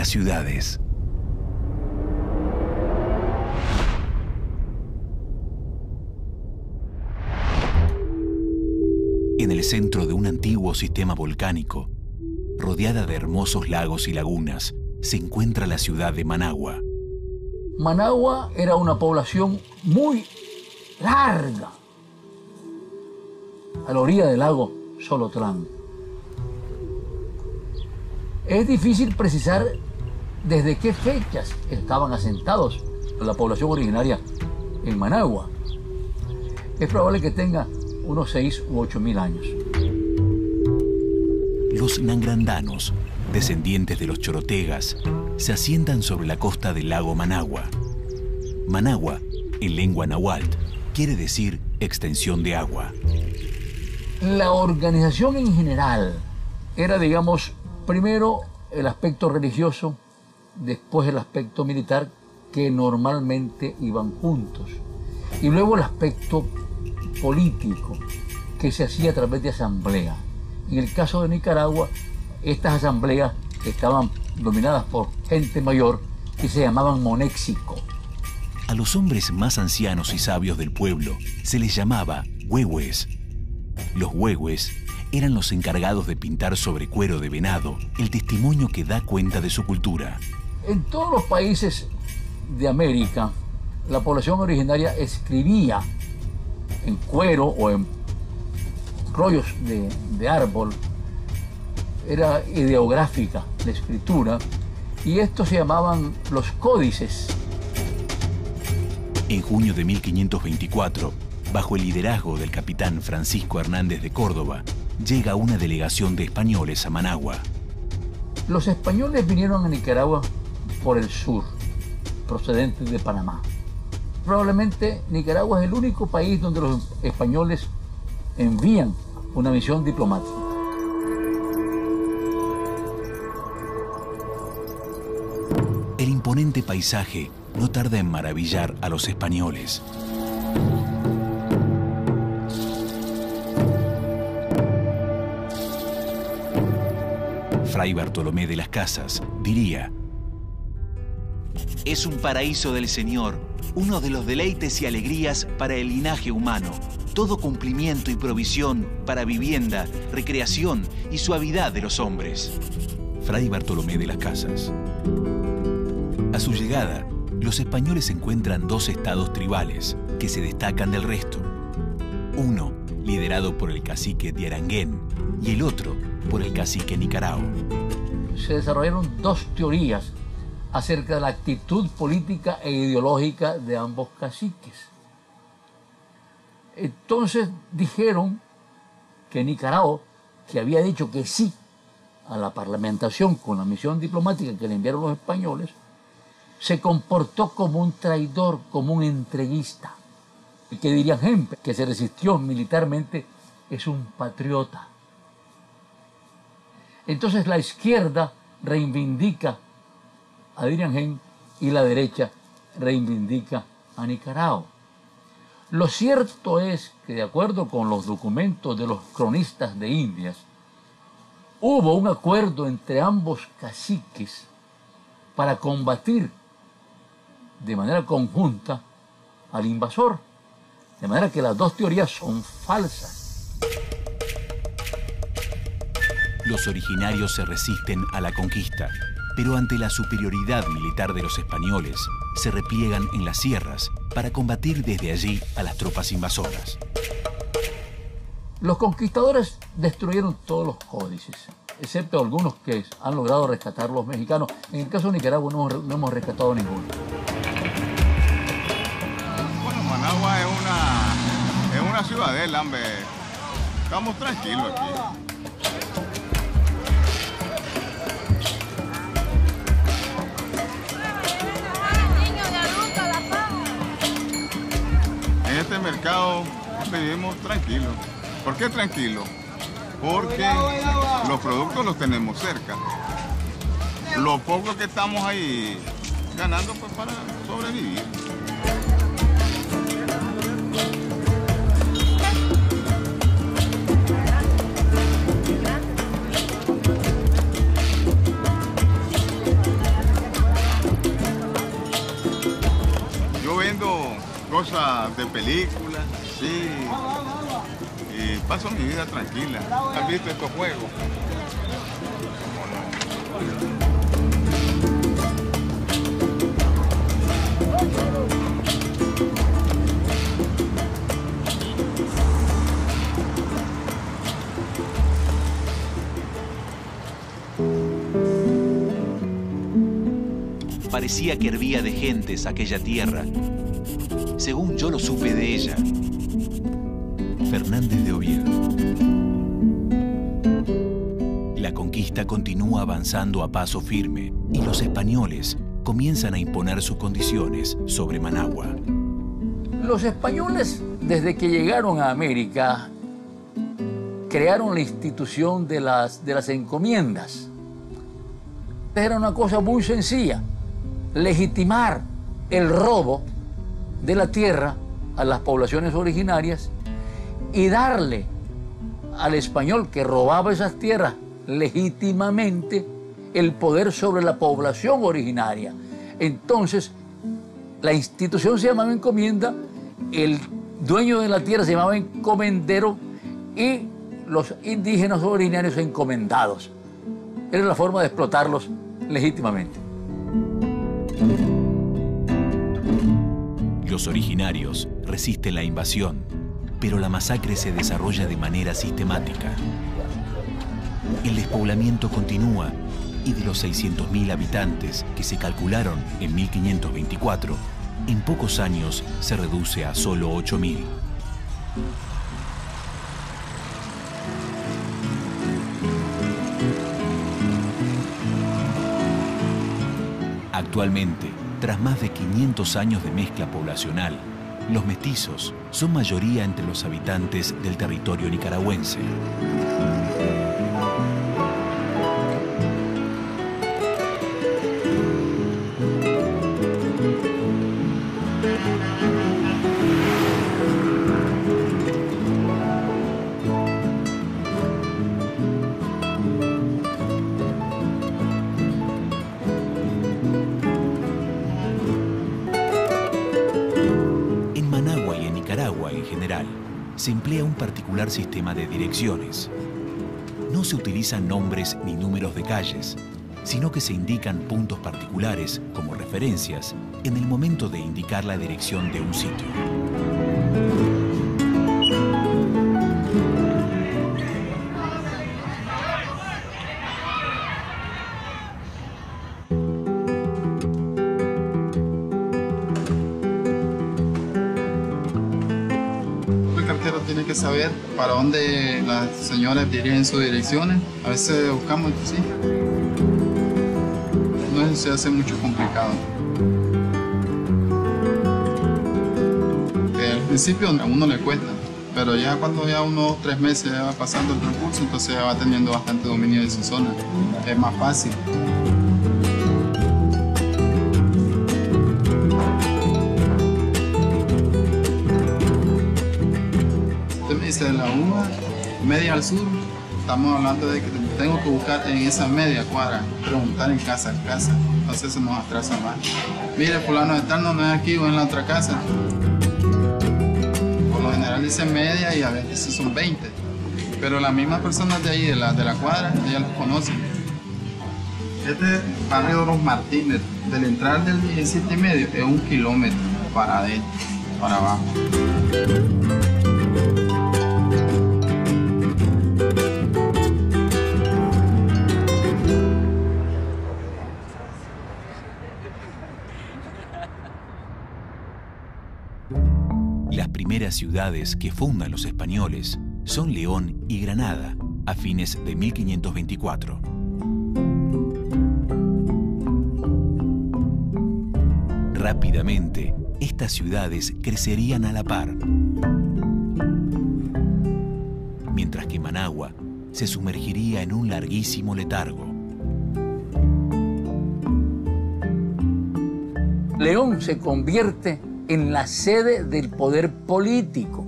Ciudades. En el centro de un antiguo sistema volcánico, rodeada de hermosos lagos y lagunas, se encuentra la ciudad de Managua. Managua era una población muy larga, a la orilla del lago Solotlán. Es difícil precisar desde qué fechas estaban asentados la población originaria en Managua. Es probable que tenga unos 6 u 8 mil años. Los nangrandanos, descendientes de los chorotegas, se asientan sobre la costa del lago Managua. Managua, en lengua náhuatl, quiere decir extensión de agua. La organización en general era, digamos, primero el aspecto religioso, después el aspecto militar, que normalmente iban juntos, y luego el aspecto político, que se hacía a través de asamblea. En el caso de Nicaragua, estas asambleas estaban dominadas por gente mayor que se llamaban monéxico. A los hombres más ancianos y sabios del pueblo se les llamaba huehues. Los huehues eran los encargados de pintar sobre cuero de venado el testimonio que da cuenta de su cultura. En todos los países de América, la población originaria escribía en cuero o en rollos de árbol. Era ideográfica la escritura, y estos se llamaban los códices. En junio de 1524, bajo el liderazgo del capitán Francisco Hernández de Córdoba, llega una delegación de españoles a Managua. Los españoles vinieron a Nicaragua por el sur, procedentes de Panamá. Probablemente Nicaragua es el único país donde los españoles envían una misión diplomática. El imponente paisaje no tarda en maravillar a los españoles. Fray Bartolomé de las Casas diría: es un paraíso del Señor, uno de los deleites y alegrías para el linaje humano, todo cumplimiento y provisión para vivienda, recreación y suavidad de los hombres. Fray Bartolomé de las Casas. A su llegada, los españoles encuentran dos estados tribales que se destacan del resto. Uno liderado por el cacique de Aranguén y el otro por el cacique Nicarao. Se desarrollaron dos teorías acerca de la actitud política e ideológica de ambos caciques. Entonces dijeron que Nicarao, que había dicho que sí a la parlamentación con la misión diplomática que le enviaron los españoles, se comportó como un traidor, como un entreguista. Y que dirían gente que se resistió militarmente es un patriota. Entonces la izquierda reivindica a Dirian Gen y la derecha reivindica a Nicaragua. Lo cierto es que, de acuerdo con los documentos de los cronistas de Indias, hubo un acuerdo entre ambos caciques para combatir de manera conjunta al invasor. De manera que las dos teorías son falsas. Los originarios se resisten a la conquista, pero ante la superioridad militar de los españoles, se repliegan en las sierras para combatir desde allí a las tropas invasoras. Los conquistadores destruyeron todos los códices, excepto algunos que han logrado rescatar los mexicanos. En el caso de Nicaragua no hemos rescatado ninguno. Bueno, Managua es una ciudadela, hombre. Estamos tranquilos aquí. En este mercado vivimos tranquilos. ¿Por qué tranquilos? Porque los productos los tenemos cerca. Lo poco que estamos ahí ganando pues para sobrevivir. Yo vendo cosas de películas, sí. Y paso mi vida tranquila. ¿Has visto estos juegos? Parecía que hervía de gentes aquella tierra, según yo lo supe de ella. Fernández de Oviedo. La conquista continúa avanzando a paso firme y los españoles comienzan a imponer sus condiciones sobre Managua. Los españoles, desde que llegaron a América, crearon la institución de las encomiendas. Era una cosa muy sencilla: legitimar el robo de la tierra a las poblaciones originarias y darle al español que robaba esas tierras legítimamente el poder sobre la población originaria. Entonces, la institución se llamaba encomienda, el dueño de la tierra se llamaba encomendero y los indígenas originarios encomendados. Era la forma de explotarlos legítimamente. Los originarios resisten la invasión, pero la masacre se desarrolla de manera sistemática. El despoblamiento continúa y de los 600.000 habitantes que se calcularon en 1524, en pocos años se reduce a solo 8.000. Actualmente, tras más de 500 años de mezcla poblacional, los mestizos son mayoría entre los habitantes del territorio nicaragüense. Se emplea un particular sistema de direcciones. No se utilizan nombres ni números de calles, sino que se indican puntos particulares como referencias en el momento de indicar la dirección de un sitio. Tiene que saber para dónde las señoras dirigen sus direcciones. A veces buscamos, sí. No se hace mucho complicado. Al principio a uno le cuesta, pero ya cuando ya unos 3 meses va pasando el transcurso, entonces ya va teniendo bastante dominio de su zona. Es más fácil. UBA, media al sur, estamos hablando de que tengo que buscar en esa media cuadra, preguntar en casa a casa, entonces se nos atrasa más. Mire, fulano de tal no es aquí o en la otra casa. Por lo general dice media y a veces son 20, pero las mismas personas de ahí, de la cuadra, ellas los conocen. Este es barrio Los Martínez, del entrar del 17,5 es 1 kilómetro para adentro, para abajo. Las primeras ciudades que fundan los españoles son León y Granada, a fines de 1524. Rápidamente, estas ciudades crecerían a la par, mientras que Managua se sumergiría en un larguísimo letargo. León se convierte en la sede del poder político,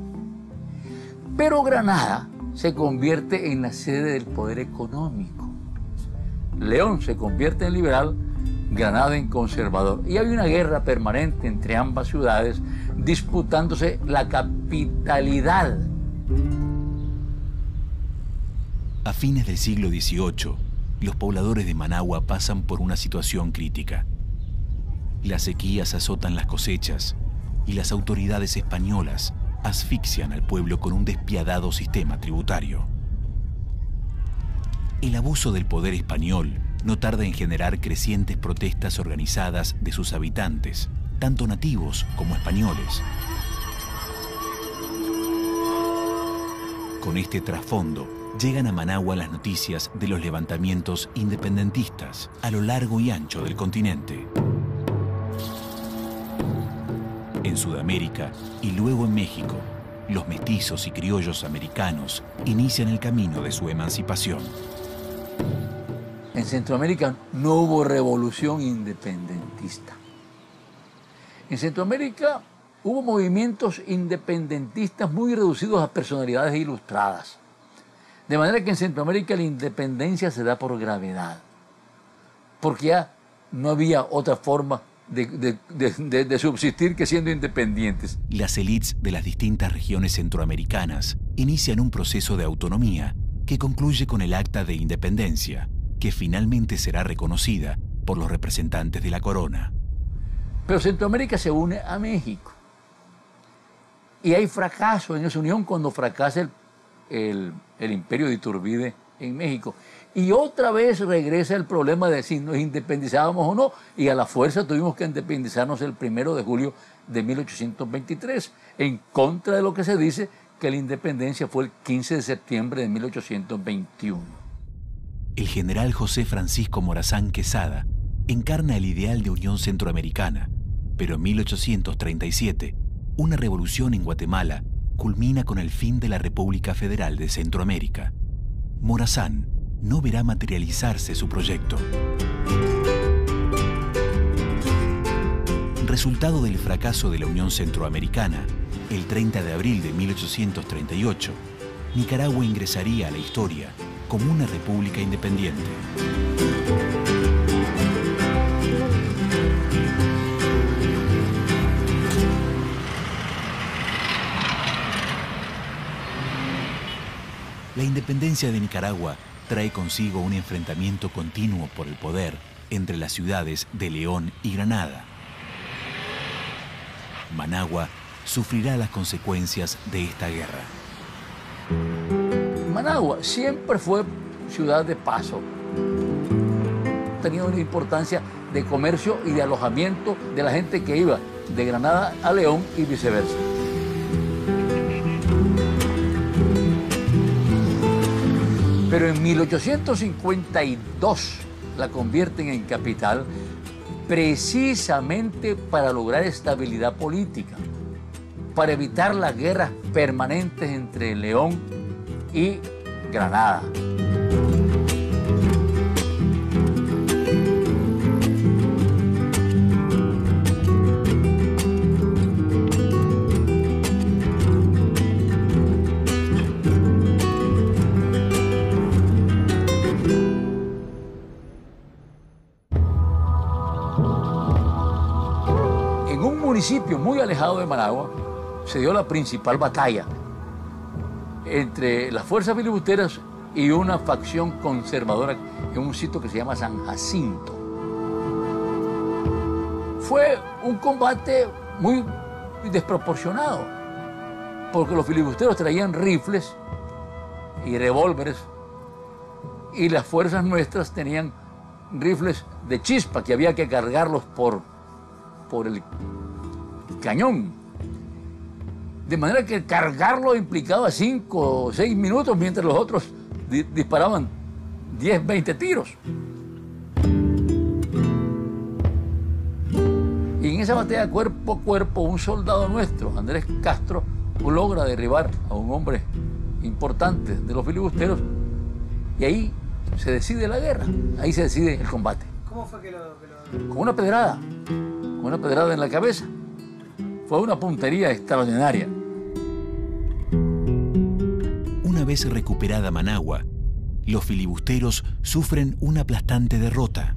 pero Granada se convierte en la sede del poder económico. León se convierte en liberal, Granada en conservador. Y había una guerra permanente entre ambas ciudades disputándose la capitalidad. A fines del siglo XVIII, los pobladores de Managua pasan por una situación crítica. Las sequías azotan las cosechas y las autoridades españolas asfixian al pueblo con un despiadado sistema tributario. El abuso del poder español no tarda en generar crecientes protestas organizadas de sus habitantes, tanto nativos como españoles. Con este trasfondo, llegan a Managua las noticias de los levantamientos independentistas a lo largo y ancho del continente. En Sudamérica y luego en México, los mestizos y criollos americanos inician el camino de su emancipación. En Centroamérica no hubo revolución independentista. En Centroamérica hubo movimientos independentistas muy reducidos a personalidades ilustradas. De manera que en Centroamérica la independencia se da por gravedad, porque ya no había otra forma de subsistir que siendo independientes. Las élites de las distintas regiones centroamericanas inician un proceso de autonomía que concluye con el Acta de Independencia, que finalmente será reconocida por los representantes de la corona. Pero Centroamérica se une a México. Y hay fracaso en esa unión cuando fracasa el imperio de Iturbide en México. Y otra vez regresa el problema de si nos independizábamos o no, y a la fuerza tuvimos que independizarnos el 1 de julio de 1823, en contra de lo que se dice que la independencia fue el 15 de septiembre de 1821. El general José Francisco Morazán Quesada encarna el ideal de unión centroamericana, pero en 1837, una revolución en Guatemala culmina con el fin de la República Federal de Centroamérica. Morazán no verá materializarse su proyecto. Resultado del fracaso de la Unión Centroamericana, el 30 de abril de 1838, Nicaragua ingresaría a la historia como una república independiente. La independencia de Nicaragua trae consigo un enfrentamiento continuo por el poder entre las ciudades de León y Granada. Managua sufrirá las consecuencias de esta guerra. Managua siempre fue ciudad de paso. Tenía una importancia de comercio y de alojamiento de la gente que iba de Granada a León y viceversa. Pero en 1852 la convierten en capital precisamente para lograr estabilidad política, para evitar las guerras permanentes entre León y Granada. en un municipio muy alejado de Managua, se dio la principal batalla entre las fuerzas filibusteras y una facción conservadora en un sitio que se llama San Jacinto. Fue un combate muy desproporcionado, porque los filibusteros traían rifles y revólveres y las fuerzas nuestras tenían rifles de chispa que había que cargarlos por el cañón. De manera que cargarlo implicaba 5 o 6 minutos mientras los otros disparaban 10, 20 tiros. Y en esa batalla cuerpo a cuerpo, un soldado nuestro, Andrés Castro, logra derribar a un hombre importante de los filibusteros y ahí se decide la guerra, ahí se decide el combate. ¿Cómo fue que lo... Con una pedrada en la cabeza. Fue una puntería extraordinaria. Una vez recuperada Managua, los filibusteros sufren una aplastante derrota.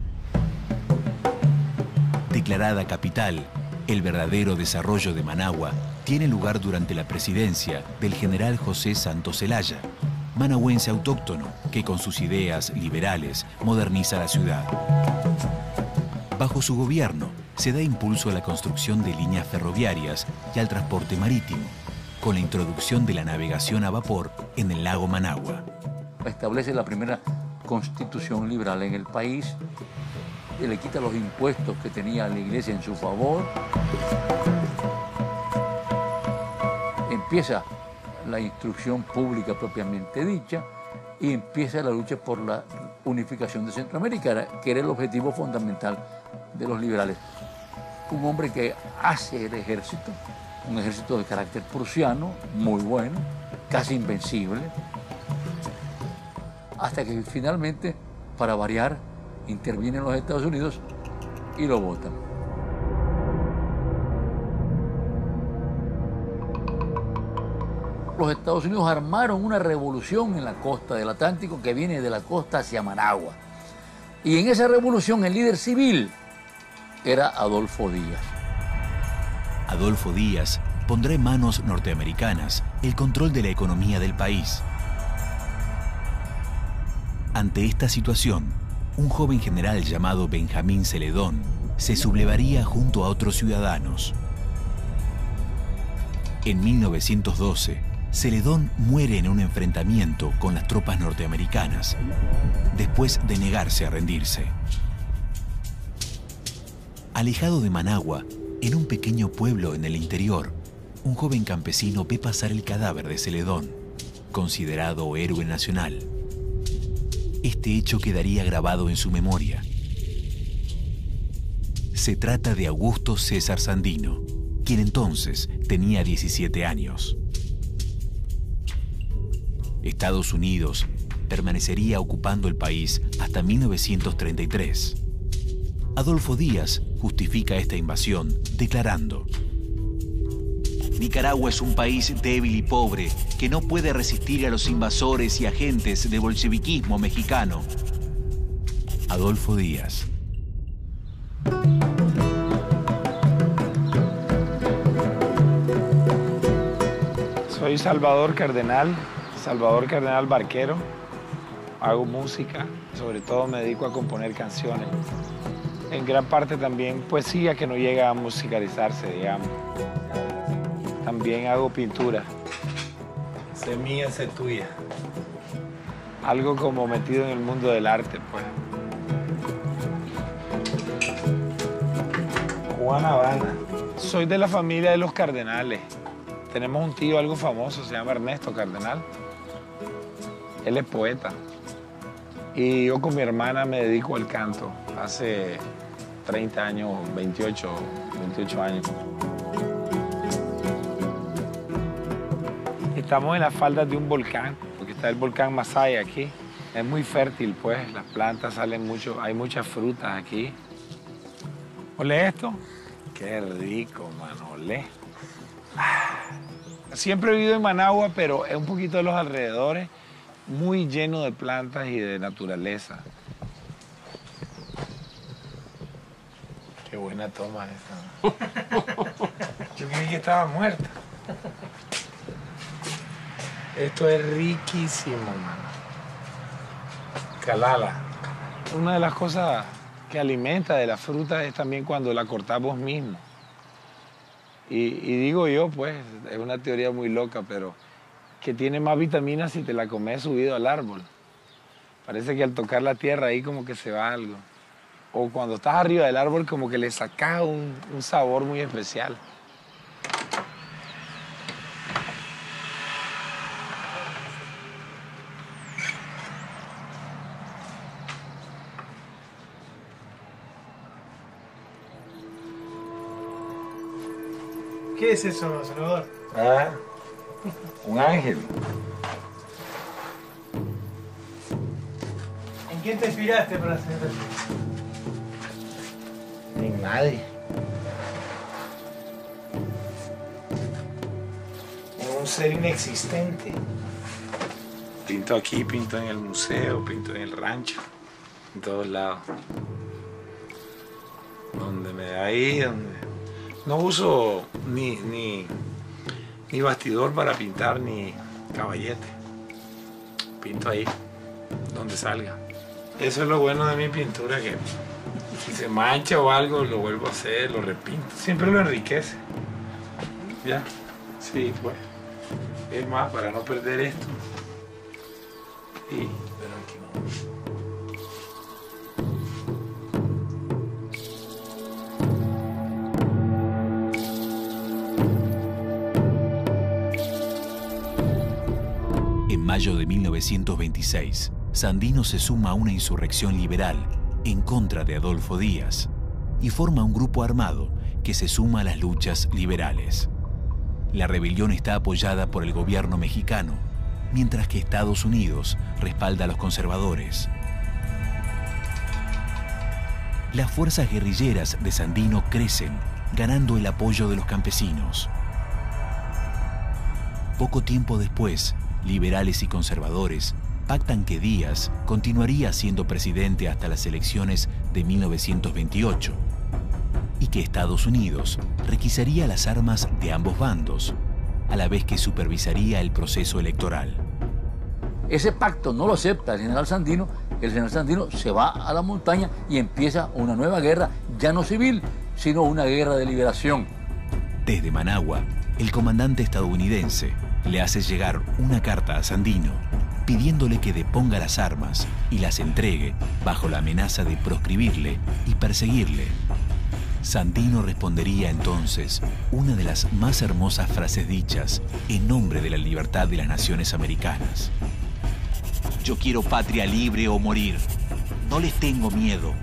Declarada capital, el verdadero desarrollo de Managua tiene lugar durante la presidencia del general José Santos Zelaya, managüense autóctono que con sus ideas liberales moderniza la ciudad. Bajo su gobierno se da impulso a la construcción de líneas ferroviarias y al transporte marítimo, con la introducción de la navegación a vapor en el lago Managua. Establece la primera constitución liberal en el país, y le quita los impuestos que tenía la iglesia en su favor. Empieza la instrucción pública propiamente dicha y empieza la lucha por la unificación de Centroamérica, que era el objetivo fundamental de los liberales. Un hombre que hace el ejército, un ejército de carácter prusiano, muy bueno, casi invencible, hasta que finalmente, para variar, intervienen los Estados Unidos y lo votan. Los Estados Unidos armaron una revolución en la costa del Atlántico que viene de la costa hacia Managua. Y en esa revolución el líder civil era Adolfo Díaz. Adolfo Díaz pondrá en manos norteamericanas el control de la economía del país. Ante esta situación, un joven general llamado Benjamín Celedón se sublevaría junto a otros ciudadanos. En 1912, Celedón muere en un enfrentamiento con las tropas norteamericanas, después de negarse a rendirse. Alejado de Managua, en un pequeño pueblo en el interior, un joven campesino ve pasar el cadáver de Celedón, considerado héroe nacional. Este hecho quedaría grabado en su memoria. Se trata de Augusto César Sandino, quien entonces tenía 17 años. Estados Unidos permanecería ocupando el país hasta 1933. Adolfo Díaz justifica esta invasión declarando: Nicaragua es un país débil y pobre que no puede resistir a los invasores y agentes del bolcheviquismo mexicano. Adolfo Díaz. Soy Salvador Cardenal Barquero. Hago música, sobre todo me dedico a componer canciones. En gran parte también poesía que no llega a musicalizarse, digamos. También hago pintura. Sé mía, sé tuya. Algo como metido en el mundo del arte, pues. Juan Habana. Soy de la familia de los Cardenales. Tenemos un tío algo famoso, se llama Ernesto Cardenal. Él es poeta. Y yo con mi hermana me dedico al canto. Hace 30 años, 28 años. Estamos en las faldas de un volcán, porque está el volcán Masaya aquí. Es muy fértil, pues, las plantas salen mucho, hay muchas frutas aquí. ¿Olé esto? Qué rico, mano, olé. Siempre he vivido en Managua, pero es un poquito de los alrededores, muy lleno de plantas y de naturaleza. Qué buena toma esta. Yo creí que estaba muerta. Esto es riquísimo, mano. Calala. Una de las cosas que alimenta de la fruta es también cuando la cortamos mismos. Y digo yo, pues, es una teoría muy loca, pero que tiene más vitaminas si te la comes subido al árbol. Parece que al tocar la tierra ahí como que se va algo. O cuando estás arriba del árbol como que le sacas un sabor muy especial. ¿Qué es eso, Salvador? Ah, un ángel. ¿En quién te inspiraste para hacer eso? En nadie. En un ser inexistente. Pinto aquí, pinto en el museo, pinto en el rancho, en todos lados. Donde me da ahí, donde... No uso ni bastidor para pintar, ni caballete. Pinto ahí, donde salga. Eso es lo bueno de mi pintura, que si se mancha o algo, lo vuelvo a hacer, lo repinto. Siempre lo enriquece. ¿Ya? Sí, pues. Es más, para no perder esto. Y, pero aquí no. En mayo de 1926, Sandino se suma a una insurrección liberal en contra de Adolfo Díaz y forma un grupo armado que se suma a las luchas liberales. La rebelión está apoyada por el gobierno mexicano, mientras que Estados Unidos respalda a los conservadores. Las fuerzas guerrilleras de Sandino crecen, ganando el apoyo de los campesinos. Poco tiempo después, liberales y conservadores pactan que Díaz continuaría siendo presidente hasta las elecciones de 1928 y que Estados Unidos requisaría las armas de ambos bandos, a la vez que supervisaría el proceso electoral. Ese pacto no lo acepta el general Sandino se va a la montaña y empieza una nueva guerra, ya no civil, sino una guerra de liberación. Desde Managua, el comandante estadounidense le hace llegar una carta a Sandino pidiéndole que deponga las armas y las entregue bajo la amenaza de proscribirle y perseguirle. Sandino respondería entonces una de las más hermosas frases dichas en nombre de la libertad de las naciones americanas. Yo quiero patria libre o morir. No les tengo miedo.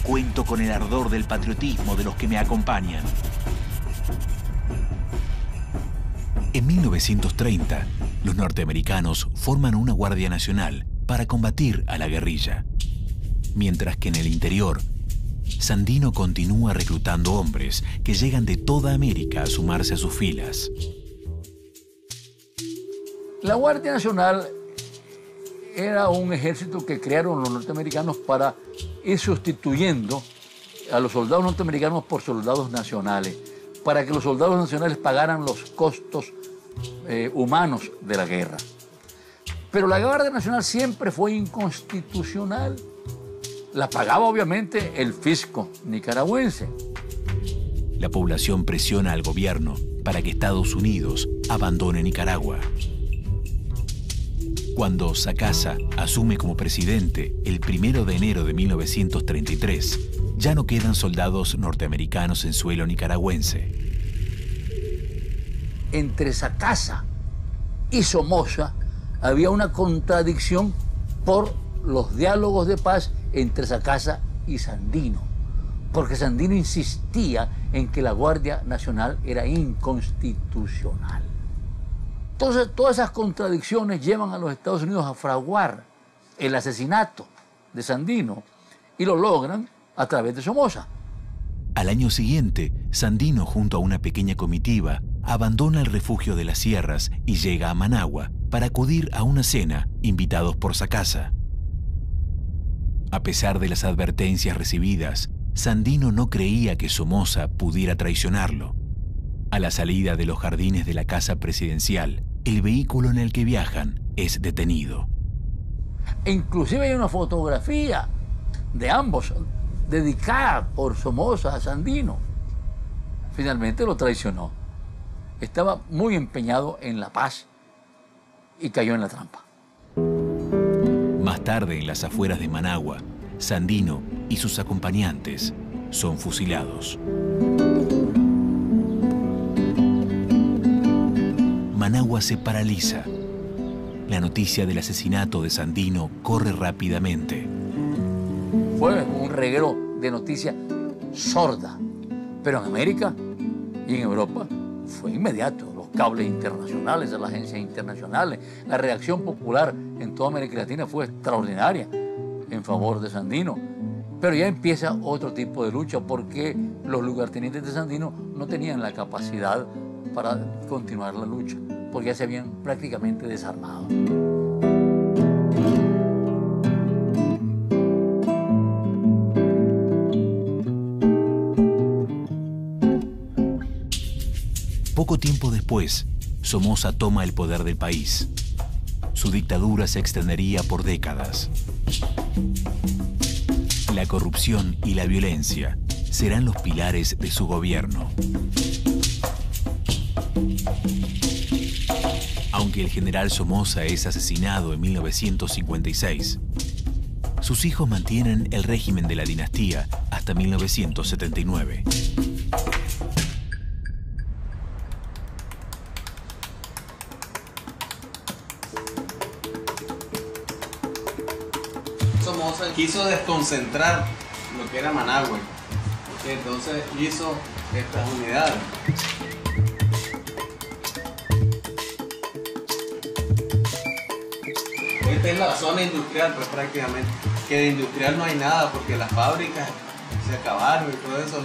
Cuento con el ardor del patriotismo de los que me acompañan. En 1930, los norteamericanos forman una Guardia Nacional para combatir a la guerrilla, mientras que en el interior, Sandino continúa reclutando hombres que llegan de toda América a sumarse a sus filas. La Guardia Nacional era un ejército que crearon los norteamericanos para ir sustituyendo a los soldados norteamericanos por soldados nacionales, para que los soldados nacionales pagaran los costos humanos de la guerra. Pero la Guardia Nacional siempre fue inconstitucional. La pagaba obviamente el fisco nicaragüense. La población presiona al gobierno para que Estados Unidos abandone Nicaragua. Cuando Sacasa asume como presidente el 1 de enero de 1933, ya no quedan soldados norteamericanos en suelo nicaragüense. Entre Sacasa y Somoza había una contradicción por los diálogos de paz entre Sacasa y Sandino, porque Sandino insistía en que la Guardia Nacional era inconstitucional. Entonces, todas esas contradicciones llevan a los Estados Unidos a fraguar el asesinato de Sandino y lo logran a través de Somoza. Al año siguiente, Sandino, junto a una pequeña comitiva, abandona el refugio de las sierras y llega a Managua para acudir a una cena invitados por Sacasa. A pesar de las advertencias recibidas, Sandino no creía que Somoza pudiera traicionarlo. A la salida de los jardines de la casa presidencial, el vehículo en el que viajan es detenido. Inclusive hay una fotografía de ambos dedicada por Somoza a Sandino. Finalmente lo traicionó. Estaba muy empeñado en la paz y cayó en la trampa. Más tarde, en las afueras de Managua, Sandino y sus acompañantes son fusilados. Managua se paraliza. La noticia del asesinato de Sandino corre rápidamente. Fue un reguero de noticias sorda, pero en América y en Europa fue inmediato. Los cables internacionales, las agencias internacionales, la reacción popular en toda América Latina fue extraordinaria en favor de Sandino. Pero ya empieza otro tipo de lucha porque los lugartenientes de Sandino no tenían la capacidad para continuar la lucha, porque ya se habían prácticamente desarmado. Poco tiempo después, Somoza toma el poder del país. Su dictadura se extendería por décadas. La corrupción y la violencia serán los pilares de su gobierno. Aunque el general Somoza es asesinado en 1956, sus hijos mantienen el régimen de la dinastía hasta 1979. Somoza quiso desconcentrar lo que era Managua, y entonces hizo estas unidades. Esta es la zona industrial, pues prácticamente, que de industrial no hay nada porque las fábricas se acabaron y todo eso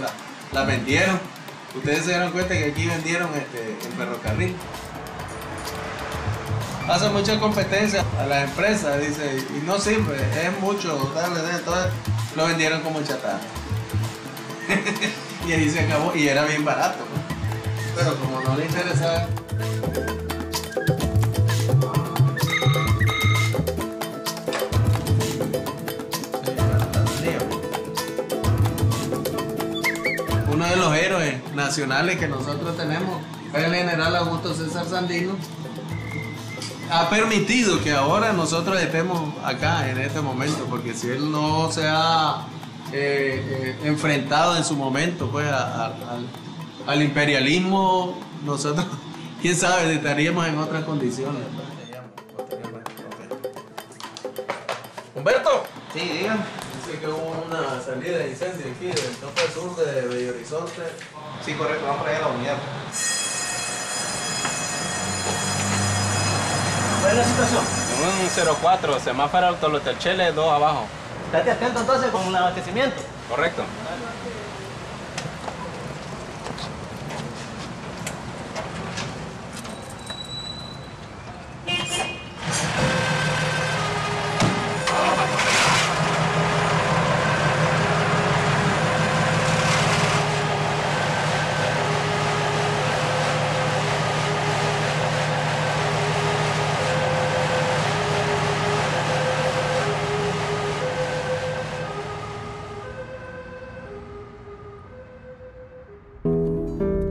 las vendieron. Ustedes se dieron cuenta que aquí vendieron el ferrocarril. Hace mucha competencia a las empresas, dice, y no sirve, es mucho, entonces lo vendieron como chatarra. Y ahí se acabó, y era bien barato, ¿no? Pero como no le interesaba. Uno de los héroes nacionales que nosotros tenemos es el general Augusto César Sandino. Ha permitido que ahora nosotros estemos acá en este momento, porque si él no se ha enfrentado en su momento pues al imperialismo, nosotros, quién sabe, estaríamos en otras condiciones. Humberto. Sí, dígame. Dice que hubo una salida de incendio aquí del tope sur de Bello Horizonte. Sí, correcto, vamos para allá a la unidad. ¿Cuál es la situación? Un 04, semáforo Tolotelchele, 2 abajo. Estate atento entonces con el abastecimiento. Correcto.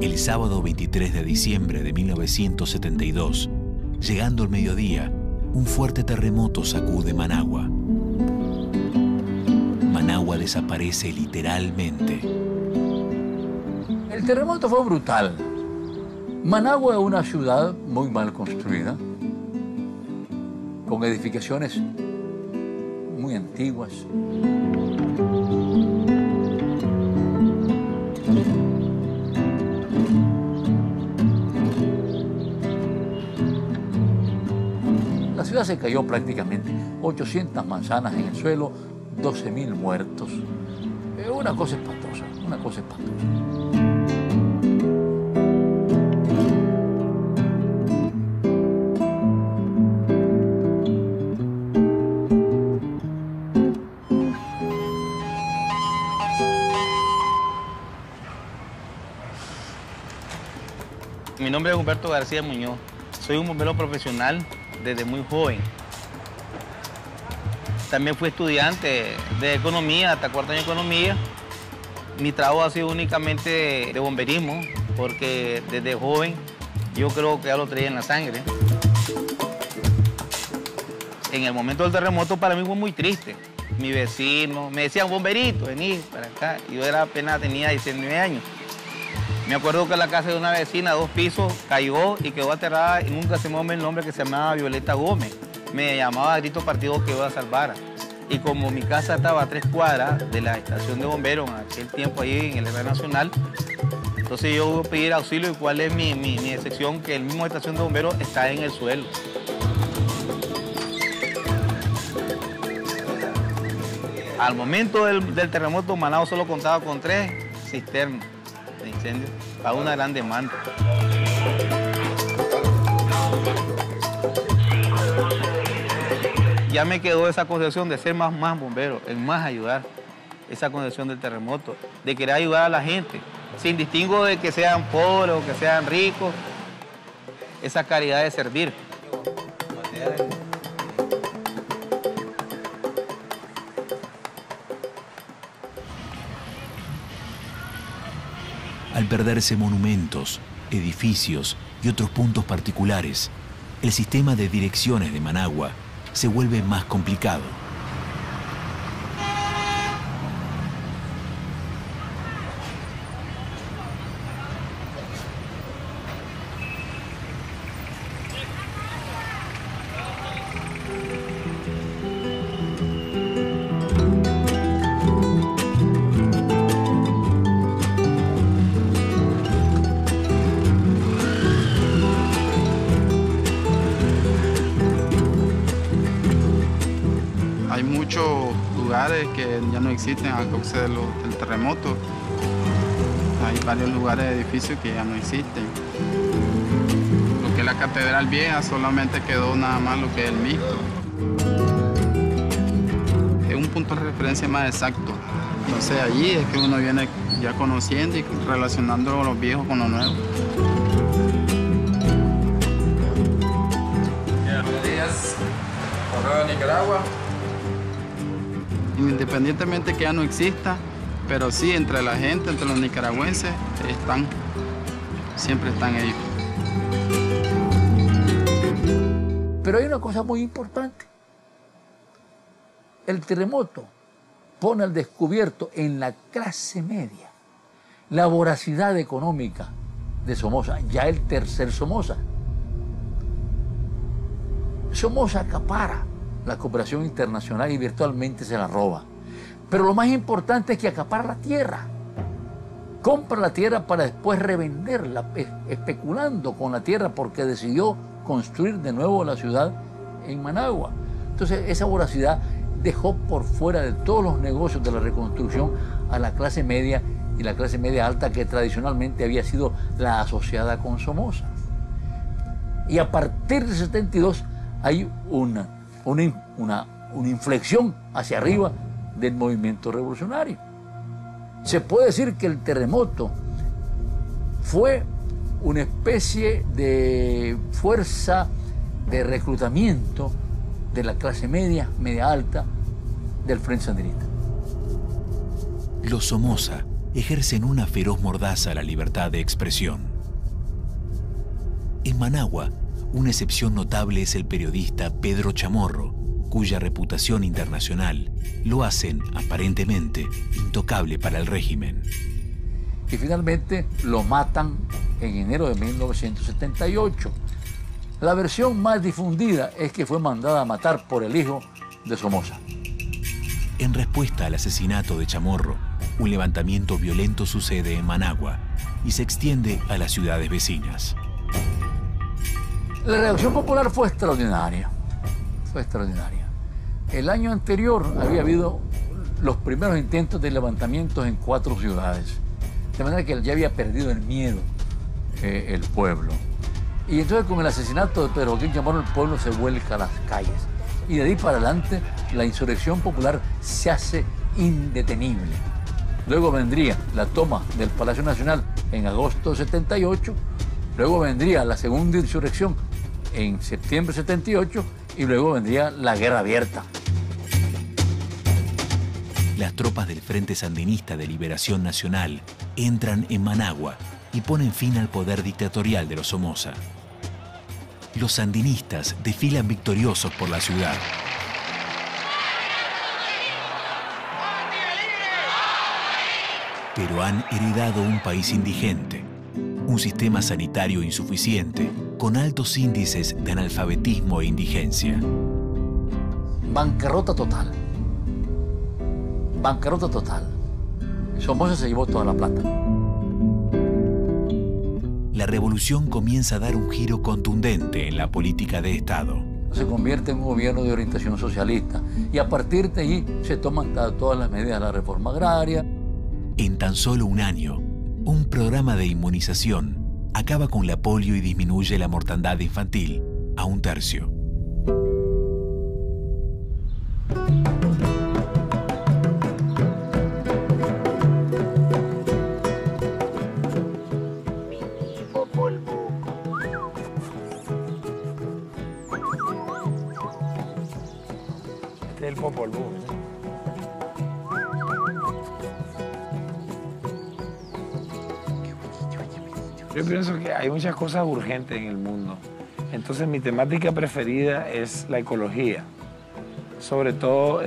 El sábado 23 de diciembre de 1972, llegando el mediodía, un fuerte terremoto sacude Managua. Managua desaparece literalmente. El terremoto fue brutal. Managua es una ciudad muy mal construida, con edificaciones muy antiguas. La ciudad se cayó prácticamente, 800 manzanas en el suelo, 12.000 muertos. Una cosa espantosa, una cosa espantosa. Mi nombre es Humberto García Muñoz. Soy un bombero profesional desde muy joven. También fui estudiante de economía, hasta cuarto año de economía. Mi trabajo ha sido únicamente de bomberismo, porque desde joven yo creo que ya lo traía en la sangre. En el momento del terremoto para mí fue muy triste. Mi vecino me decían, bomberito, vení para acá. Yo apenas tenía 19 años. Me acuerdo que la casa de una vecina, 2 pisos, cayó y quedó aterrada y nunca se me olvidó el nombre, que se llamaba Violeta Gómez. Me llamaba a grito partido que iba a salvar. Y como mi casa estaba a 3 cuadras de la estación de bomberos, en aquel tiempo ahí en el Herrera Nacional, entonces yo voy a pedir auxilio. ¿Y cuál es mi excepción? Que el mismo estación de bomberos está en el suelo. Al momento del terremoto, Managua solo contaba con 3 cisternas de incendio para una gran demanda. Ya me quedó esa concepción de ser más bombero, en más ayudar. Esa concepción del terremoto, de querer ayudar a la gente, sin distingo de que sean pobres o que sean ricos. Esa caridad de servir. Al perderse monumentos, edificios y otros puntos particulares, el sistema de direcciones de Managua se vuelve más complicado. Hay muchos lugares que ya no existen a causa del terremoto. Hay varios lugares de edificios que ya no existen. Lo que es la Catedral Vieja solamente quedó nada más lo que es el mixto. Es un punto de referencia más exacto. Entonces allí es que uno viene ya conociendo y relacionando los viejos con los nuevos. Buenos días, Correo de Nicaragua. Independientemente que ya no exista, pero sí entre la gente, entre los nicaragüenses, siempre están ellos. Pero hay una cosa muy importante. El terremoto pone al descubierto en la clase media la voracidad económica de Somoza, ya el tercer Somoza. Somoza acapara la cooperación internacional y virtualmente se la roba. Pero lo más importante es que acapara la tierra. Compra la tierra para después revenderla, especulando con la tierra porque decidió construir de nuevo la ciudad en Managua. Entonces esa voracidad dejó por fuera de todos los negocios de la reconstrucción a la clase media y la clase media alta, que tradicionalmente había sido la asociada con Somoza. Y a partir de 72 hay una inflexión hacia arriba del movimiento revolucionario. Se puede decir que el terremoto fue una especie de fuerza de reclutamiento de la clase media, media alta del Frente Sandinista. Los Somoza ejercen una feroz mordaza a la libertad de expresión. En Managua, una excepción notable es el periodista Pedro Chamorro, cuya reputación internacional lo hacen, aparentemente, intocable para el régimen. Y finalmente lo matan en enero de 1978. La versión más difundida es que fue mandada a matar por el hijo de Somoza. En respuesta al asesinato de Chamorro, un levantamiento violento sucede en Managua y se extiende a las ciudades vecinas. La reacción popular fue extraordinaria. Fue extraordinaria. El año anterior había habido los primeros intentos de levantamientos en 4 ciudades. De manera que ya había perdido el miedo el pueblo. Y entonces con el asesinato de Pedro Joaquín Chamorro el pueblo se vuelca a las calles. Y de ahí para adelante la insurrección popular se hace indetenible. Luego vendría la toma del Palacio Nacional en agosto de 78 Luego vendría la segunda insurrección en septiembre del 78 y luego vendría la guerra abierta. Las tropas del Frente Sandinista de Liberación Nacional entran en Managua y ponen fin al poder dictatorial de los Somoza. Los sandinistas desfilan victoriosos por la ciudad. Pero han heredado un país indigente, un sistema sanitario insuficiente, con altos índices de analfabetismo e indigencia. Bancarrota total. Bancarrota total. Somoza se llevó toda la plata. La revolución comienza a dar un giro contundente en la política de Estado. Se convierte en un gobierno de orientación socialista y a partir de allí se toman todas las medidas de la reforma agraria. En tan solo un año, un programa de inmunización acaba con la polio y disminuye la mortandad infantil a 1/3. Este es el Popol Vuh. Yo pienso que hay muchas cosas urgentes en el mundo. Entonces mi temática preferida es la ecología. Sobre todo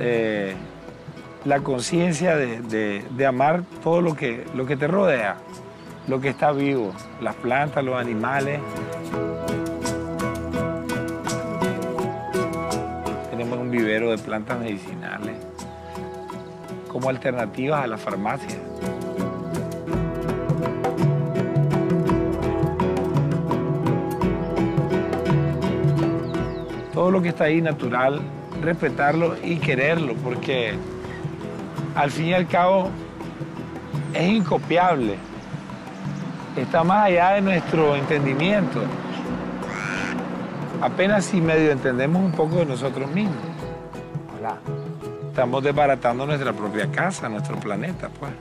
la conciencia de amar todo lo que te rodea, lo que está vivo, las plantas, los animales. Tenemos un vivero de plantas medicinales como alternativas a la farmacia. Todo lo que está ahí natural, respetarlo y quererlo, porque al fin y al cabo es incopiable. Está más allá de nuestro entendimiento. Apenas si medio entendemos un poco de nosotros mismos. Hola. Estamos desbaratando nuestra propia casa, nuestro planeta, pues.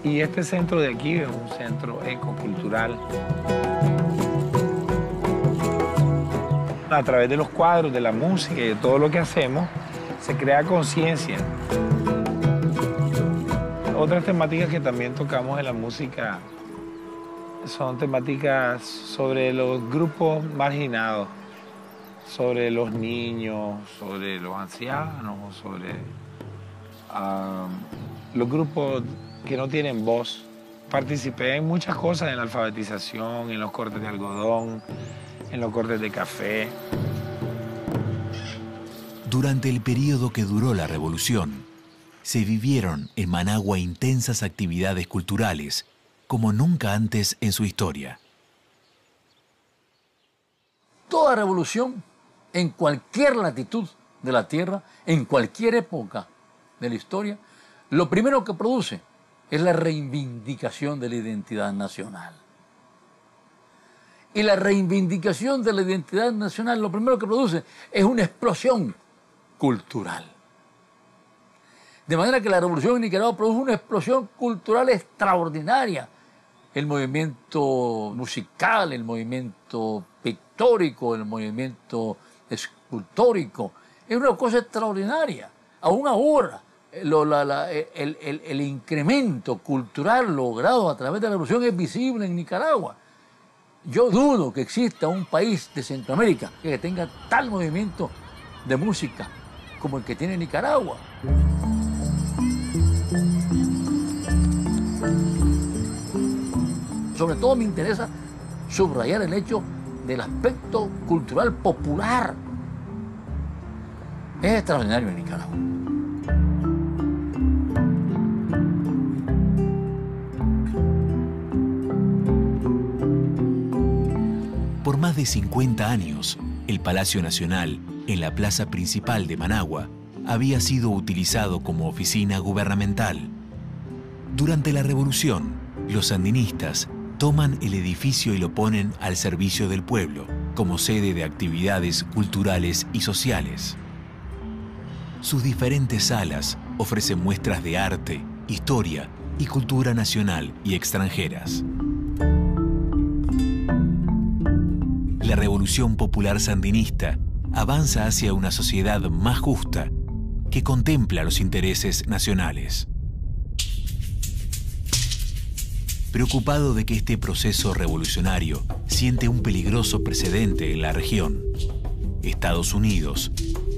Y este centro de aquí es un centro ecocultural. A través de los cuadros, de la música y de todo lo que hacemos, se crea conciencia. Otras temáticas que también tocamos en la música son temáticas sobre los grupos marginados, sobre los niños, sobre los ancianos, sobre los grupos que no tienen voz. Participé en muchas cosas, en la alfabetización, en los cortes de algodón, en los cortes de café. Durante el periodo que duró la revolución, se vivieron en Managua intensas actividades culturales como nunca antes en su historia. Toda revolución, en cualquier latitud de la Tierra, en cualquier época de la historia, lo primero que produce es la reivindicación de la identidad nacional. Y la reivindicación de la identidad nacional lo primero que produce es una explosión cultural. De manera que la revolución en Nicaragua produjo una explosión cultural extraordinaria. El movimiento musical, el movimiento pictórico, el movimiento escultórico, es una cosa extraordinaria. Aún ahora, el incremento cultural logrado a través de la revolución es visible en Nicaragua. Yo dudo que exista un país de Centroamérica que tenga tal movimiento de música como el que tiene Nicaragua. Sobre todo me interesa subrayar el hecho del aspecto cultural popular. Es extraordinario en Nicaragua. Por más de 50 años, el Palacio Nacional, en la plaza principal de Managua, había sido utilizado como oficina gubernamental. Durante la revolución, los sandinistas toman el edificio y lo ponen al servicio del pueblo, como sede de actividades culturales y sociales. Sus diferentes salas ofrecen muestras de arte, historia y cultura nacional y extranjeras. La Revolución Popular Sandinista avanza hacia una sociedad más justa que contempla los intereses nacionales. Preocupado de que este proceso revolucionario siente un peligroso precedente en la región, Estados Unidos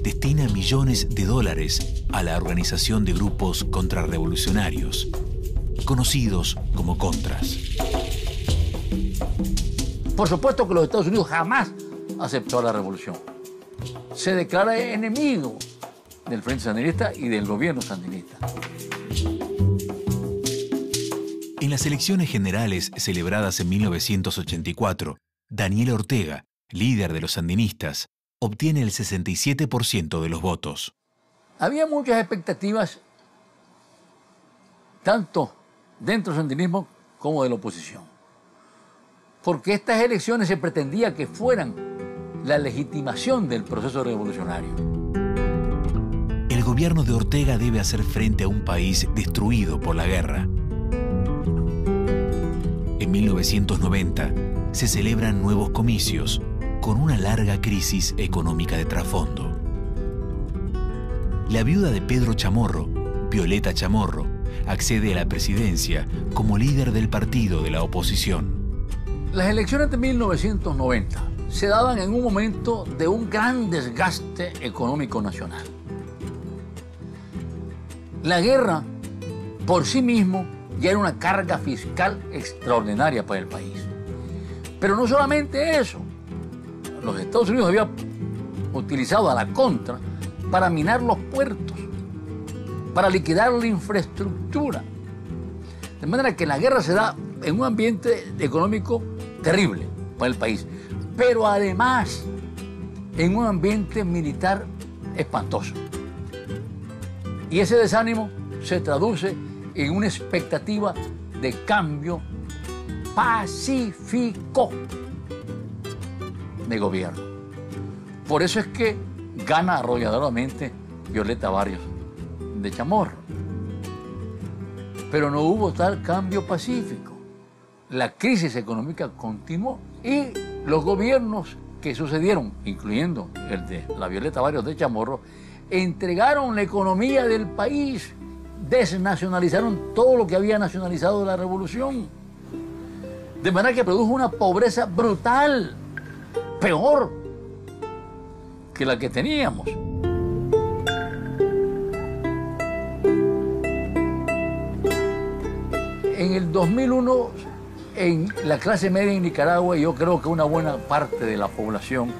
destina millones de dólares a la organización de grupos contrarrevolucionarios, conocidos como Contras. Por supuesto que los Estados Unidos jamás aceptó la revolución. Se declara enemigo del Frente Sandinista y del gobierno sandinista. En las elecciones generales celebradas en 1984, Daniel Ortega, líder de los sandinistas, obtiene el 67% de los votos. Había muchas expectativas, tanto dentro del sandinismo como de la oposición, porque estas elecciones se pretendía que fueran la legitimación del proceso revolucionario. El gobierno de Ortega debe hacer frente a un país destruido por la guerra. En 1990 se celebran nuevos comicios con una larga crisis económica de trasfondo. La viuda de Pedro Chamorro, Violeta Chamorro, accede a la presidencia como líder del partido de la oposición. Las elecciones de 1990 se daban en un momento de un gran desgaste económico nacional. La guerra, por sí mismo, ya era una carga fiscal extraordinaria para el país. Pero no solamente eso. Los Estados Unidos habían utilizado a la contra para minar los puertos, para liquidar la infraestructura. De manera que la guerra se da en un ambiente económico terrible para el país, pero además en un ambiente militar espantoso. Y ese desánimo se traduce en una expectativa de cambio pacífico de gobierno. Por eso es que gana arrolladoramente Violeta Barrios de Chamorro. Pero no hubo tal cambio pacífico. La crisis económica continuó y los gobiernos que sucedieron, incluyendo el de la Violeta Barrios de Chamorro, entregaron la economía del país, desnacionalizaron todo lo que había nacionalizado de la revolución. De manera que produjo una pobreza brutal, peor que la que teníamos. En el 2001, en la clase media en Nicaragua, yo creo que una buena parte de la población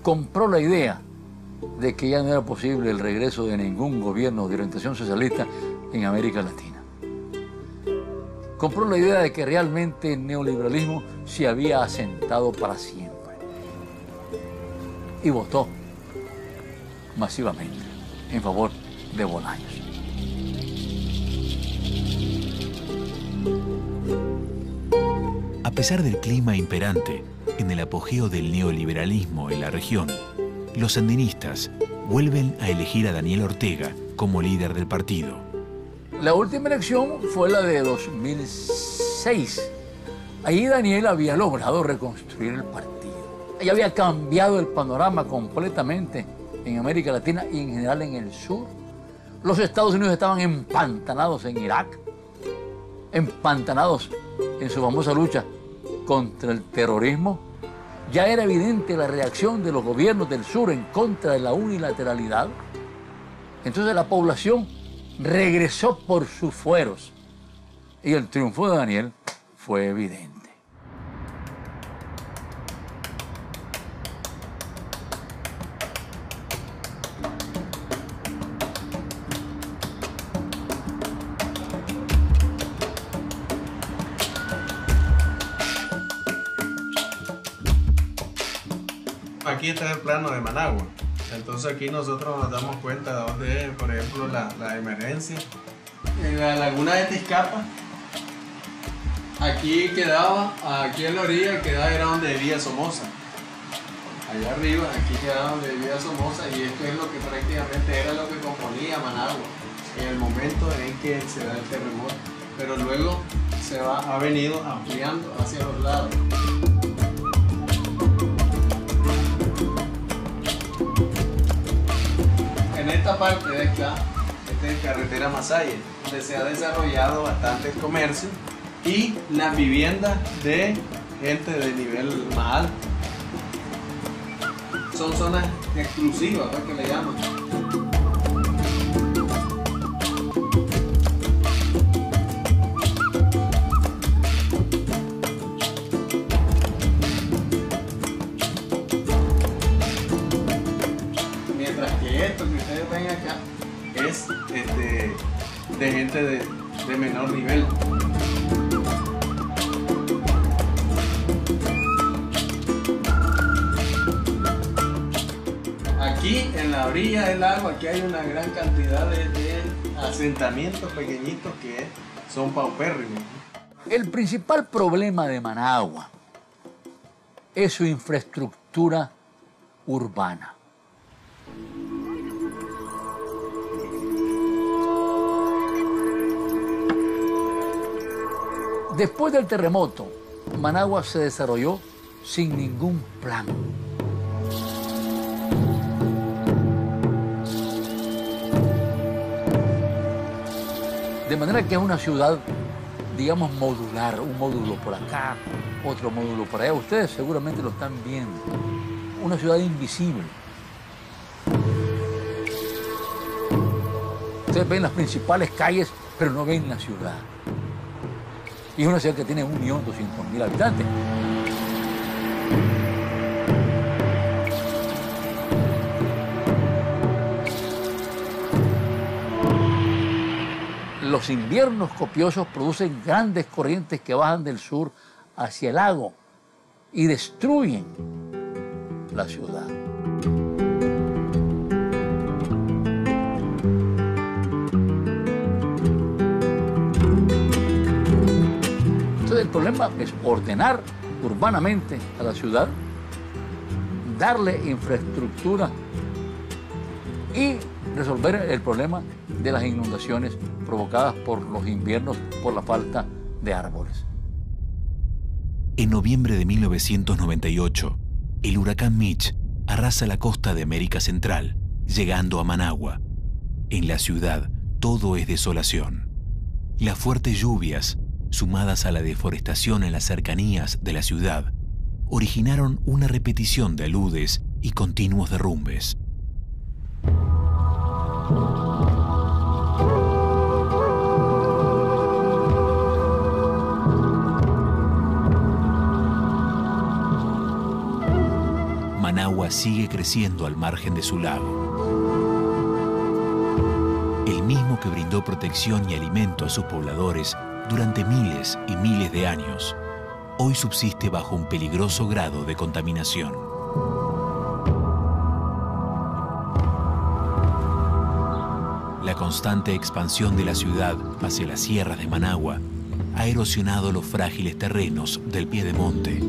compró la idea de que ya no era posible el regreso de ningún gobierno de orientación socialista en América Latina. Compró la idea de que realmente el neoliberalismo se había asentado para siempre. Y votó masivamente en favor de Bolaños. A pesar del clima imperante en el apogeo del neoliberalismo en la región, los sandinistas vuelven a elegir a Daniel Ortega como líder del partido. La última elección fue la de 2006. Ahí Daniel había logrado reconstruir el partido. Y había cambiado el panorama completamente en América Latina y en general en el sur. Los Estados Unidos estaban empantanados en Irak, empantanados en su famosa lucha contra el terrorismo. Ya era evidente la reacción de los gobiernos del sur en contra de la unilateralidad. Entonces la población regresó por sus fueros y el triunfo de Daniel fue evidente. Aquí está el plano de Managua. Entonces aquí nosotros nos damos cuenta de dónde es, por ejemplo, la emergencia. En la laguna de Tizcapa, aquí quedaba, aquí en la orilla era donde vivía Somoza. Allá arriba, aquí quedaba donde vivía Somoza y esto es lo que prácticamente era lo que componía Managua en el momento en que se da el terremoto. Pero luego ha venido ampliando hacia los lados. En esta parte de acá, esta es carretera Masaya, donde se ha desarrollado bastante el comercio y las viviendas de gente de nivel más alto. Son zonas exclusivas, ¿no?, que le llaman. Mientras que esto que ustedes ven acá es de gente de menor nivel. Aquí en la orilla del lago, aquí hay una gran cantidad de asentamientos pequeñitos que son paupérrimos. El principal problema de Managua es su infraestructura urbana. Después del terremoto, Managua se desarrolló sin ningún plan. De manera que es una ciudad, digamos, modular, un módulo por acá, otro módulo por allá. Ustedes seguramente lo están viendo. Una ciudad invisible. Ustedes ven las principales calles, pero no ven la ciudad. Y es una ciudad que tiene 1.200.000 habitantes. Los inviernos copiosos producen grandes corrientes que bajan del sur hacia el lago y destruyen la ciudad. Entonces el problema es ordenar urbanamente a la ciudad, darle infraestructura y resolver el problema de las inundaciones provocadas por los inviernos por la falta de árboles. En noviembre de 1998, el huracán Mitch arrasa la costa de América Central, llegando a Managua. En la ciudad, todo es desolación. Las fuertes lluvias, sumadas a la deforestación en las cercanías de la ciudad, originaron una repetición de aludes y continuos derrumbes. Managua sigue creciendo al margen de su lago. El mismo que brindó protección y alimento a sus pobladores durante miles y miles de años, hoy subsiste bajo un peligroso grado de contaminación. La constante expansión de la ciudad hacia las sierras de Managua ha erosionado los frágiles terrenos del piedemonte.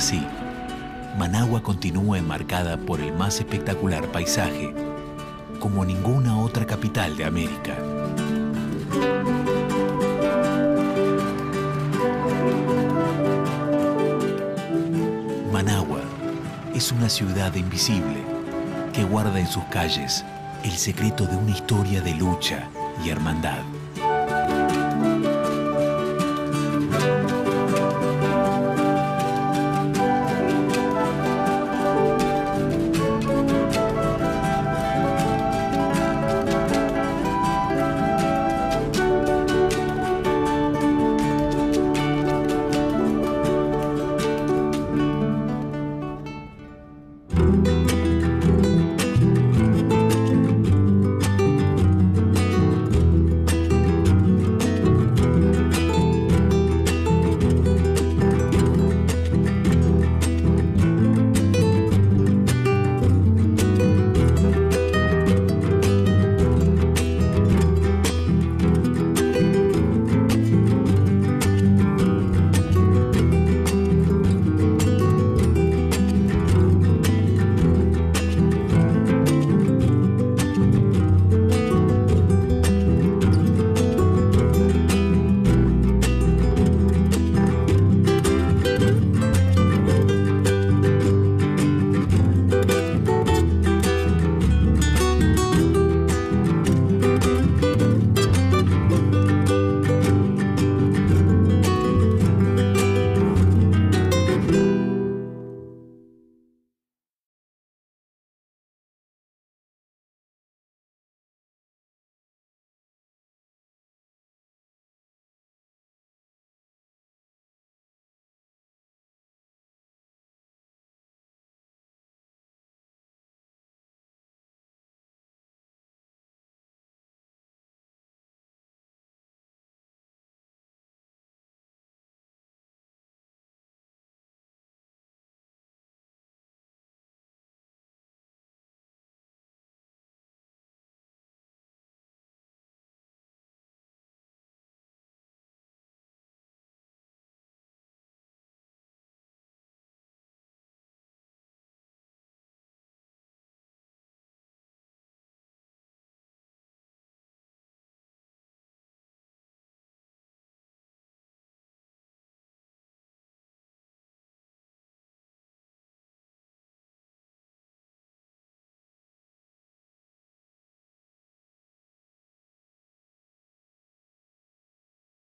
Así, Managua continúa enmarcada por el más espectacular paisaje, como ninguna otra capital de América. Managua es una ciudad invisible que guarda en sus calles el secreto de una historia de lucha y hermandad.